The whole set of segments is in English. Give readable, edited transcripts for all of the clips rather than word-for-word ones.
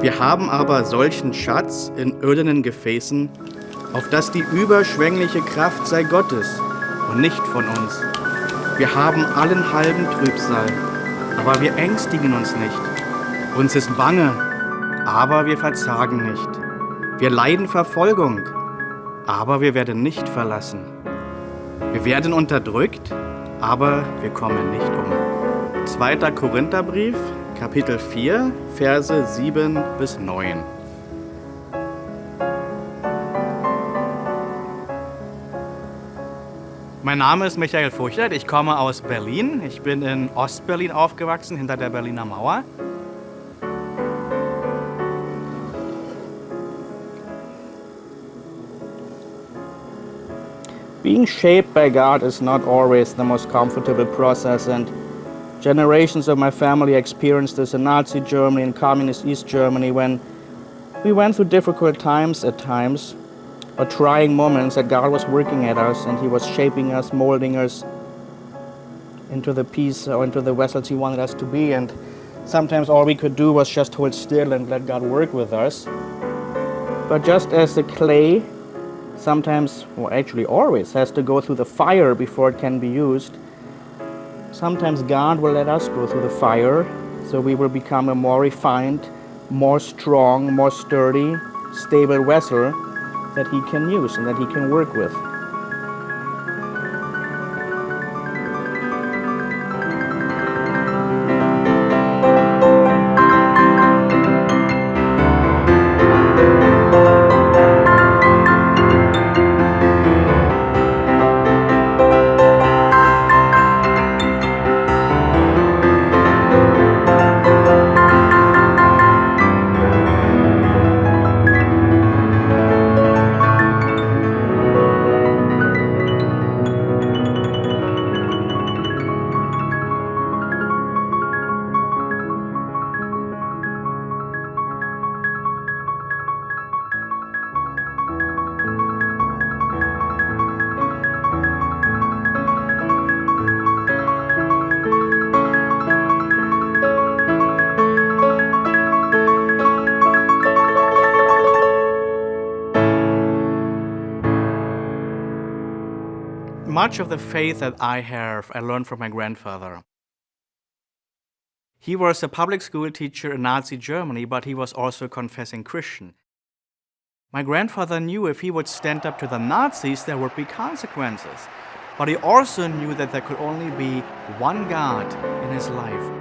Wir haben aber solchen Schatz in irdenen Gefäßen, auf dass die überschwängliche Kraft sei Gottes und nicht von uns. Wir haben allen halben Trübsal, aber wir ängstigen uns nicht. Uns ist bange, aber wir verzagen nicht. Wir leiden Verfolgung, aber wir werden nicht verlassen. Wir werden unterdrückt, aber wir kommen nicht um. 2. Korintherbrief, Kapitel 4, Verse 7 bis 9. Mein Name ist Michael Furchert, ich komme aus Berlin. Ich bin in Ostberlin aufgewachsen, hinter der Berliner Mauer. Being shaped by God is not always the most comfortable process, and generations of my family experienced this in Nazi Germany and communist East Germany when we went through difficult times at times, or trying moments that God was working at us and He was shaping us, molding us into the piece or into the vessels He wanted us to be. And sometimes all we could do was just hold still and let God work with us. But just as the clay sometimes, or actually always, has to go through the fire before it can be used, sometimes God will let us go through the fire so we will become a more refined, more strong, more sturdy, stable vessel that He can use and that He can work with. Much of the faith that I have, I learned from my grandfather. He was a public school teacher in Nazi Germany, but he was also a confessing Christian. My grandfather knew if he would stand up to the Nazis, there would be consequences. But he also knew that there could only be one God in his life.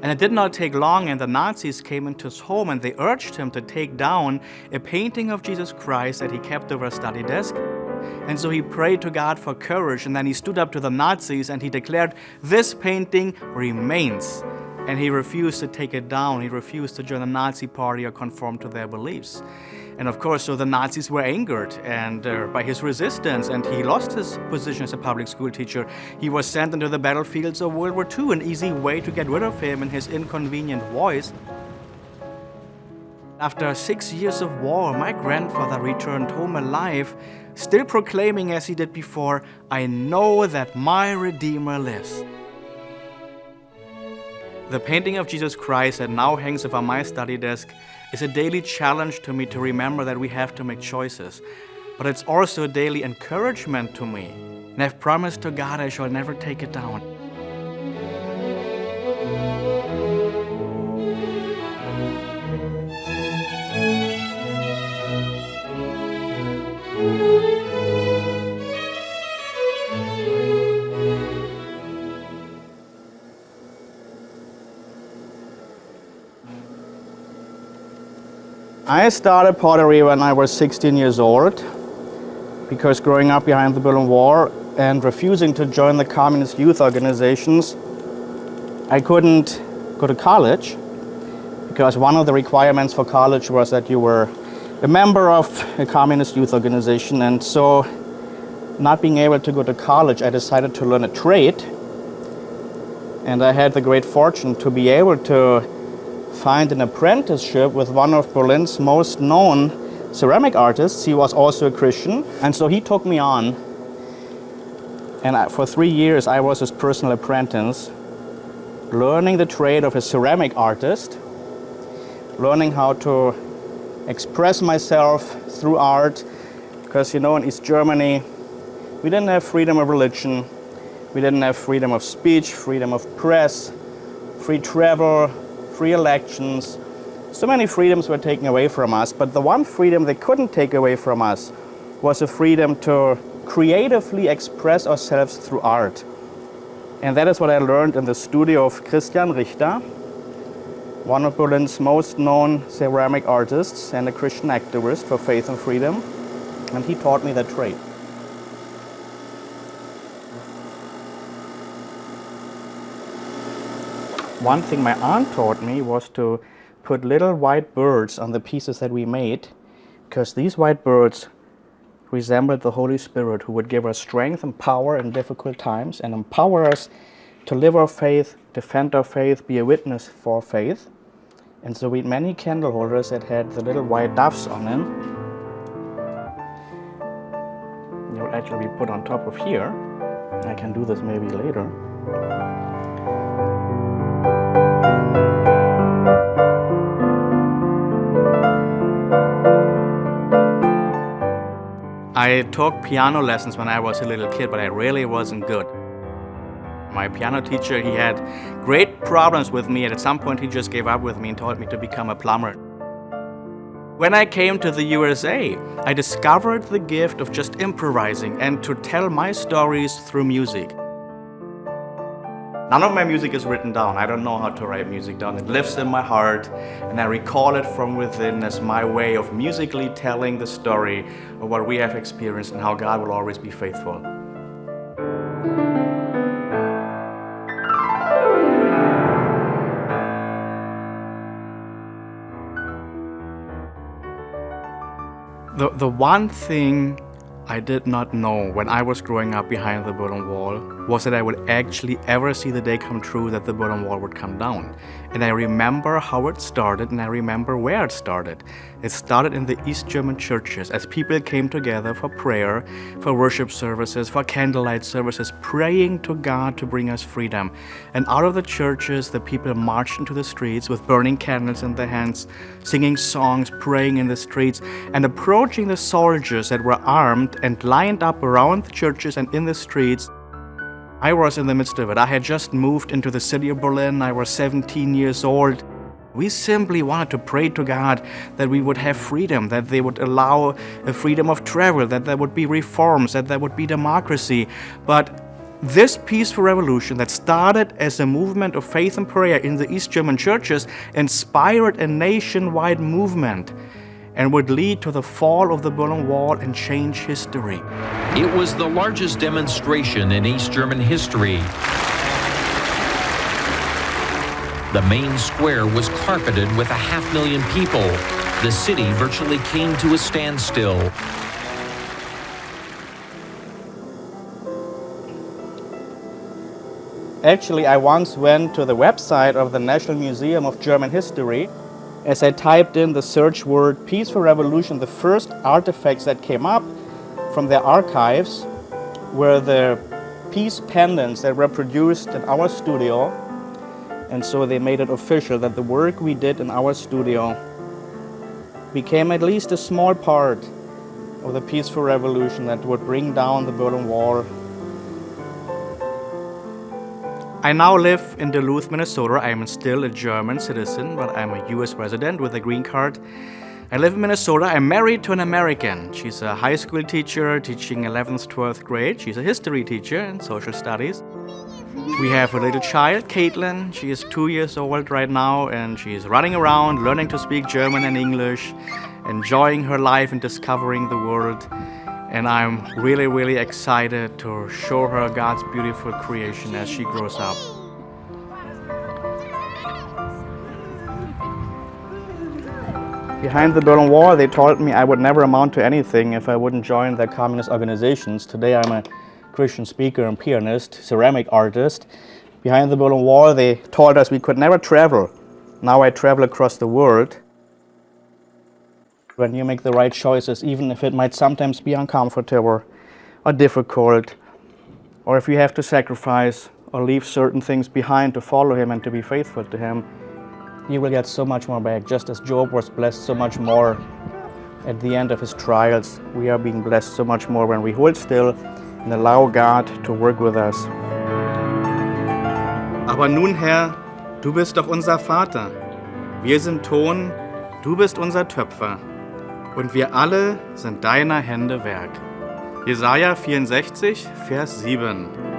And it did not take long, and the Nazis came into his home, and they urged him to take down a painting of Jesus Christ that he kept over a study desk. And so he prayed to God for courage, and then he stood up to the Nazis and he declared, "This painting remains." And he refused to take it down. He refused to join the Nazi party or conform to their beliefs. And of course, so the Nazis were angered by his resistance, and he lost his position as a public school teacher. He was sent into the battlefields of World War II, an easy way to get rid of him and his inconvenient voice. After 6 years of war, my grandfather returned home alive, still proclaiming as he did before, "I know that my Redeemer lives." The painting of Jesus Christ that now hangs over my study desk is a daily challenge to me to remember that we have to make choices. But it's also a daily encouragement to me. And I've promised to God I shall never take it down. I started pottery when I was 16 years old because growing up behind the Berlin Wall and refusing to join the communist youth organizations, I couldn't go to college because one of the requirements for college was that you were a member of a communist youth organization. And so, not being able to go to college, I decided to learn a trade. And I had the great fortune to be able to find an apprenticeship with one of Berlin's most known ceramic artists. He was also a Christian, and so he took me on. And for 3 years, I was his personal apprentice, learning the trade of a ceramic artist. learning how to express myself through art. Because, in East Germany, we didn't have freedom of religion, we didn't have freedom of speech, freedom of press, free travel, free elections. So many freedoms were taken away from us, but the one freedom they couldn't take away from us was the freedom to creatively express ourselves through art. And that is what I learned in the studio of Christian Richter, one of Berlin's most known ceramic artists and a Christian activist for faith and freedom. And he taught me that trade. One thing my aunt taught me was to put little white birds on the pieces that we made, because these white birds resembled the Holy Spirit, who would give us strength and power in difficult times and empower us to live our faith, defend our faith, be a witness for faith. And so we had many candle holders that had the little white doves on them. They would actually be put on top of here. I can do this maybe later. I took piano lessons when I was a little kid, but I really wasn't good. My piano teacher, he had great problems with me, and at some point he just gave up with me and told me to become a plumber. When I came to the USA, I discovered the gift of just improvising and to tell my stories through music. None of my music is written down. I don't know how to write music down. It lives in my heart, and I recall it from within as my way of musically telling the story of what we have experienced and how God will always be faithful. The one thing I did not know when I was growing up behind the Berlin Wall was that I would actually ever see the day come true that the Berlin Wall would come down. And I remember how it started, and I remember where it started. It started in the East German churches as people came together for prayer, for worship services, for candlelight services, praying to God to bring us freedom. And out of the churches, the people marched into the streets with burning candles in their hands, singing songs, praying in the streets, and approaching the soldiers that were armed and lined up around the churches and in the streets. I was in the midst of it. I had just moved into the city of Berlin. I was 17 years old. We simply wanted to pray to God that we would have freedom, that they would allow a freedom of travel, that there would be reforms, that there would be democracy. But this peaceful revolution that started as a movement of faith and prayer in the East German churches inspired a nationwide movement and would lead to the fall of the Berlin Wall and change history. It was the largest demonstration in East German history. The main square was carpeted with 500,000 people. The city virtually came to a standstill. Actually, I once went to the website of the National Museum of German History. As I typed in the search word peaceful revolution, the first artifacts that came up from their archives were the peace pendants that were produced in our studio. And so they made it official that the work we did in our studio became at least a small part of the peaceful revolution that would bring down the Berlin Wall. I now live in Duluth, Minnesota. I'm still a German citizen, but I'm a US resident with a green card. I live in Minnesota. I'm married to an American. She's a high school teacher teaching 11th, 12th grade. She's a history teacher in social studies. We have a little child, Caitlin. She is 2 years old right now, and she's running around, learning to speak German and English, enjoying her life and discovering the world. And I'm really, really excited to show her God's beautiful creation as she grows up. Behind the Berlin Wall, they told me I would never amount to anything if I wouldn't join their communist organizations. Today I'm a Christian speaker and pianist, ceramic artist. Behind the Berlin Wall, they told us we could never travel. Now I travel across the world. When you make the right choices, even if it might sometimes be uncomfortable or difficult, or if you have to sacrifice or leave certain things behind to follow Him and to be faithful to Him, he will get so much more back, just as Job was blessed so much more at the end of his trials. We are being blessed so much more when we hold still and allow God to work with us. Aber nun, Herr, du bist doch unser Vater. Wir sind Ton, du bist unser Töpfer. Und wir alle sind deiner Hände Werk. Jesaja 64, Vers 7.